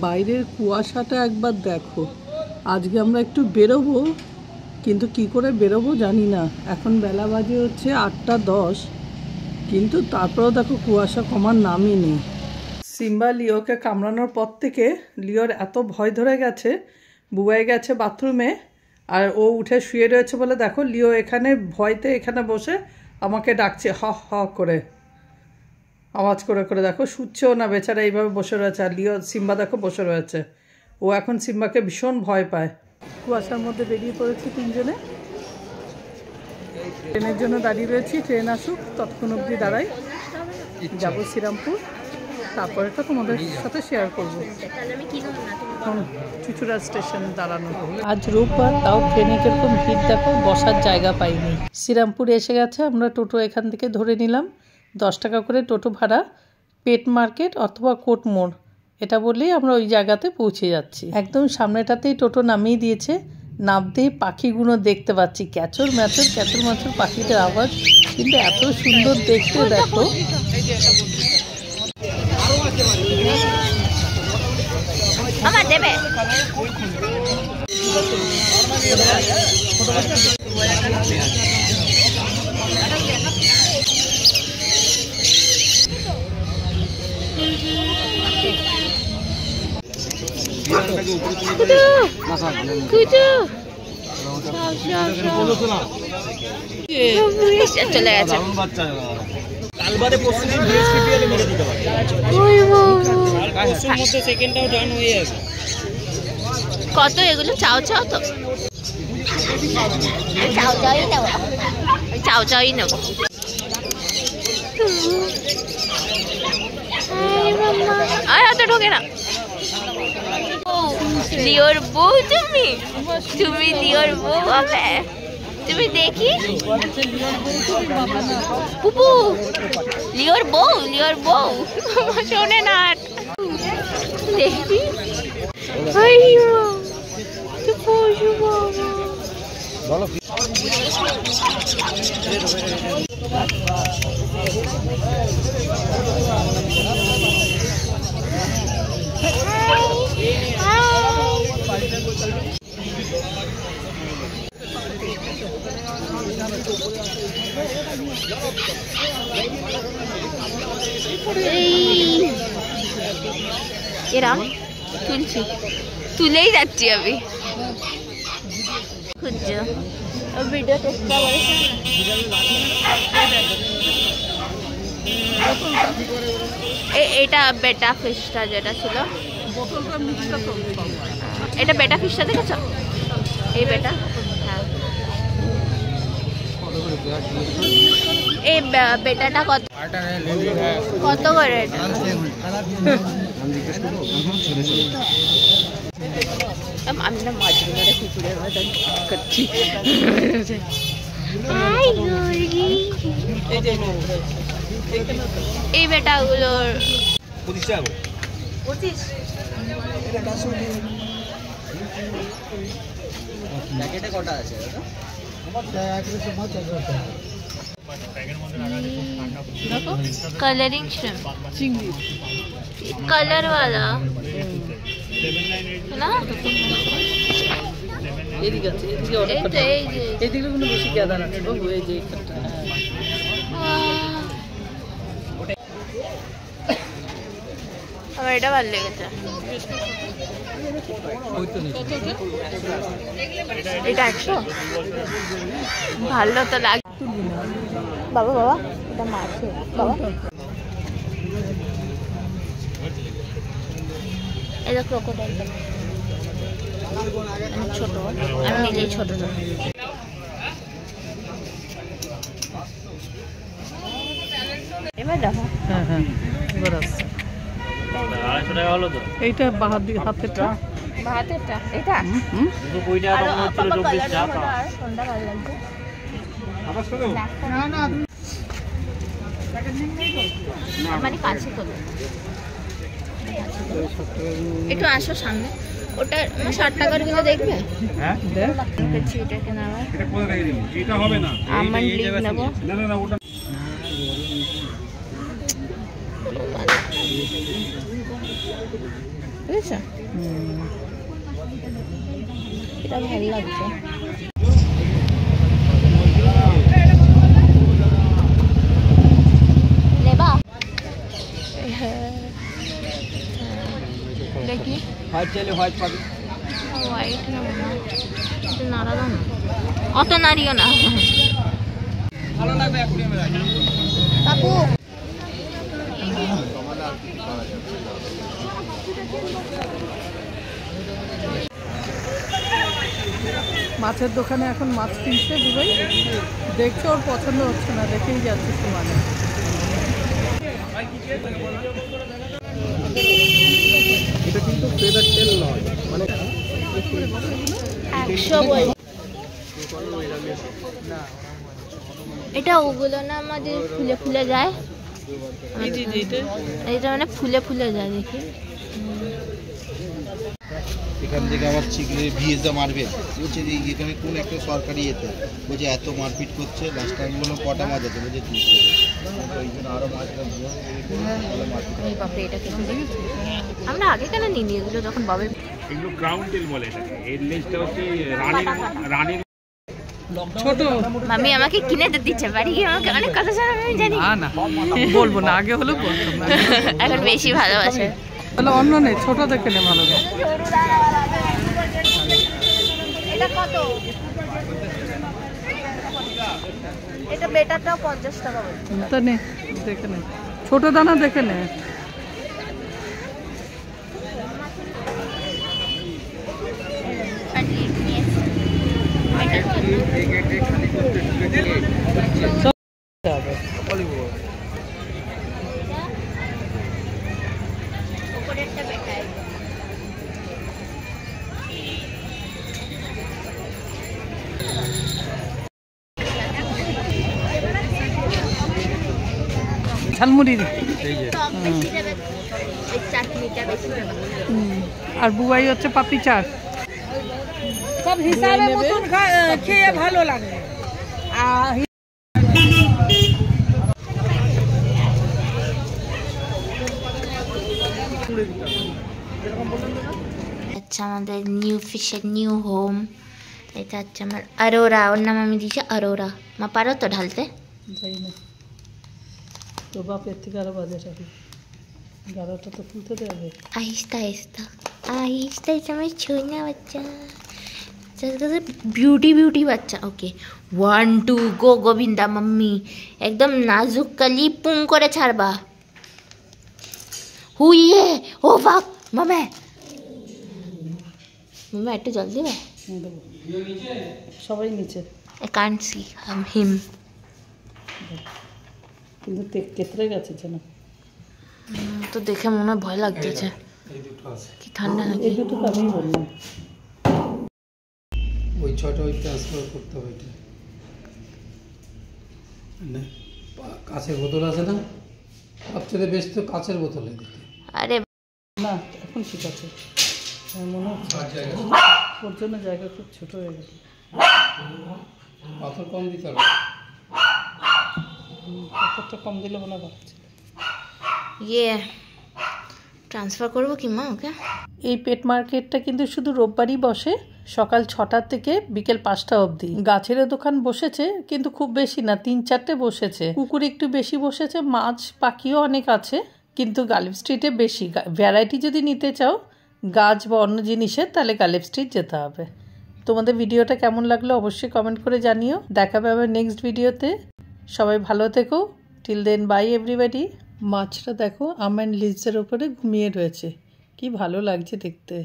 বাইরের কুয়াশাটা একবার দেখো। আজকে আমরা একটু বেরোবো, কিন্তু কি করে বেরোবো জানি না। এখন বেলা বাজে হচ্ছে 8:10, কিন্তু তারপরেও দেখো কুয়াশা কমার নামই নেই। সিম্বা লিওকে কামড়ানোর পর থেকে লিওর এত ভয় ধরে গেছে, বুবাই গেছে বাথরুমে আর ও উঠে শুয়ে রয়েছে বলে দেখো লিও এখানে ভয়তে এখানে বসে আমাকে ডাকছে হ হ করে, আওয়াজ করে করে। দেখো শুচ্ছেও না বেচারা, এইভাবে বসে রয়েছে। আর লিও সিম্বা দেখো বসে রয়েছে, ও এখন সিম্বাকে ভীষণ ভয় পায়। কুয়াশার মধ্যে বেরিয়ে পড়েছি তিনজনে, ট্রেনের জন্য দাঁড়িয়ে রয়েছি। ট্রেন আসুক ততক্ষণ অবধি দাঁড়াই, যাবো শ্রীরামপুর, তারপরে তো তোমাদের সাথে শেয়ার করবো। চুচুড়া স্টেশন দাঁড়ানো। আজ রোববার, তাও ট্রেনে কিরকম ভিড় দেখো, বসার জায়গা পাইনি। শ্রীরামপুর এসে গেছে, আমরা টোটো এখান থেকে ধরে নিলাম। 10 টাকা করে টোটো ভাড়া, পেট মার্কেট অথবা কোট মোড় এটা বললেই আমরা ওই জায়গাতে পৌঁছে যাচ্ছি। একদম সামনেটাতেই টোটো নামিয়ে দিয়েছে। নামতেই পাখিগুলো দেখতে পাচ্ছি, ক্যাচর ম্যাচর ক্যাচর ম্যাচর পাখিটার আওয়াজ, কিন্তু এত সুন্দর দেখতে দেখো। আমার দেবে চলে গেছে। কত এগুলো? চাও চাও তো চাও চাওই নেব, চাও চাওই নেব। আর হাতে ঢোকে না। লিওর বউ তুমি, তুমি লিওর বউ হবে। তুমি দেখি পুপু, লিওর বউ, লিওর বউ শোনে না দেখি। এরা তুলছি, তুলেই যাচ্ছি আমি। খুঁজছো ভিডিও চেষ্টা করেছি। এটা বেটা ফিশটা যেটা ছিল, এটা বেটা ফিশটা দেখেছ? এই বেটা, হ্যাঁ। এই বেটাটা কত কত করে? আমি না মাছগুলো কুকুরের মতন করছি। এই বেটাগুলোর 25 টাকা। 25 প্যাকেটে কটা আছে? দেখো कलरिंग श्रिम्प, चिंगड़ी कलर वाला না। এদিকে আছে, এদিকে অনেক আছে, এদিকে কোনো বেশি গাদা না। ও এই যে একটা আমার এটা ভালো লেগেছে। এটা 100 ভালো তো লাগে। বাবা বাবা এটা মাছ বাবা, এটা ক্রোকোডাইল ছোট, আমি নিজেই ছোট ছোট। এবার দেখো, হ্যাঁ হ্যাঁ এবার আসছে। 250 টাকা হলো তো। এইটা বাহার দিকে হাতেরটা, বাহাতেরটা এটা 20 টাকা কম হচ্ছিল, 24 টাকা। কোনটা ভালো লাগছে? না না আমারই কাছে তো একটু আসো সামনে। ওটা 60 টাকার কিলো দেখবে? হ্যাঁ দেখছি। এটা কেন আবার এটা কোথায় রেখে দিন? এটা হবে না, আমন্ড লিভ নেব। না না না ওটা বুঝেছো? এটা ভালো লাগছে। নেবা দেখি হোয়াইট চাইলে হোয়াইট পাবি। হোয়াইট না নাড়া দাও না, অত নাড়িও না। ভালো লাগবে কাকু। মাছের দোকানে এখন মাছ কিনছে দুবাই, দেখছে ওর পছন্দ হচ্ছে না, দেখেই যাচ্ছে সমানে। এটা কিন্তু ফেদার টেল নয়, মানে 100 বল। এটা ওগুলো না আমাদের ফুলে ফুলে যায়, এটা মানে ফুলে ফুলে যায় দেখি। এখান থেকে আবার ভিএসদা মারবেন বলছে যে এখানে কোন একটা সরকারি এতে বলছে এত মারপিট করছে। লাস্ট টাইম বললো কটা মাছ আছে বলছে 30 ওই জন্য আরও মাছ আমরা আগে কেন নিই এগুলো যখন বাবে এগুলো গ্রাউন্ড টেল বলে এটাকে। এর লেজটা হচ্ছে রানীর ছোট। মামি আমাকে কিনে দিচ্ছে বাড়ি গিয়ে, আমাকে অনেক কথা শোনা আমি জানি। না বলবো না, আগে হলো বলতাম না, এখন বেশি ভালোবাসে। তাহলে অন্য নেই, ছোট দেখে নে ভালো। এটা কত? এটা বেটারটাও 50 টাকা বলছে। তা নে দেখে নে, ছোট দানা দেখে নে। ঝালমুড়ি আর বুবাই হচ্ছে পাপড়ি চাট। সব হিসাবে মতন খেয়ে ভালো লাগে। আচ্ছা আমাদের নিউ ফিশের নিউ হোম। এটা হচ্ছে আমার অরোরা, ওর নাম আমি দিয়েছি অরোরা। মা পারো তো ঢালতে? যাই না তো বাপের থেকে আরো বাজে থাকে, গাড়াটা তো খুলতে দেবে। आहिस्ता आहिस्ता आहिस्ता समय छोड़ना बच्चा, ब्यूटी ब्यूटी बच्चा। ओके 1 2 गो गोविंदा। मम्मी एकदम नाजुक कली पुंग करे छाड़बा। हुई है ओ बाप मम्मी मम्मी একটু জল দিবে? সবাই নিচে। I can't see him কিন্তু কেতরে গেছে যেন, তো দেখে মনে ভয় লাগতেছে। কি ঠান্ডা নাকি? এই দুটো আমি বললাম ওই ছটা ওই ট্রান্সফার করতে হবে। এটা না কাঁচের বোতল আছে না, সবচেয়ে বেশ তো কাঁচের বোতলে দিতে। আরে না এখন ঠিক আছে, মনে হচ্ছে ওর জন্য জায়গা খুব ছোট হয়ে গেছে। পাথর কম দিতে হবে, পাথরটা কম দিলে মনে ভালো ছিল। ইয়ে ট্রান্সফার করবো কি মা ওকে? এই পেট মার্কেটটা কিন্তু শুধু রোববারই বসে, সকাল 6টা থেকে বিকেল 5টা অবধি। গাছেরও দোকান বসেছে কিন্তু খুব বেশি না, 3-4টে বসেছে। কুকুর একটু বেশি বসেছে, মাছ পাখিও অনেক আছে, কিন্তু গালিব স্ট্রিটে বেশি। ভ্যারাইটি যদি নিতে চাও গাছ বা অন্য জিনিসের, তাহলে গালিব স্ট্রিট যেতে হবে। তোমাদের ভিডিওটা কেমন লাগলো অবশ্যই কমেন্ট করে জানিও। দেখা পাবে নেক্সট ভিডিওতে। সবাই ভালো থেকো। Till then bye everybody. মাছটা দেখো আম অ্যান্ড লিজের ওপরে ঘুমিয়ে রয়েছে, কি ভালো লাগছে দেখতে।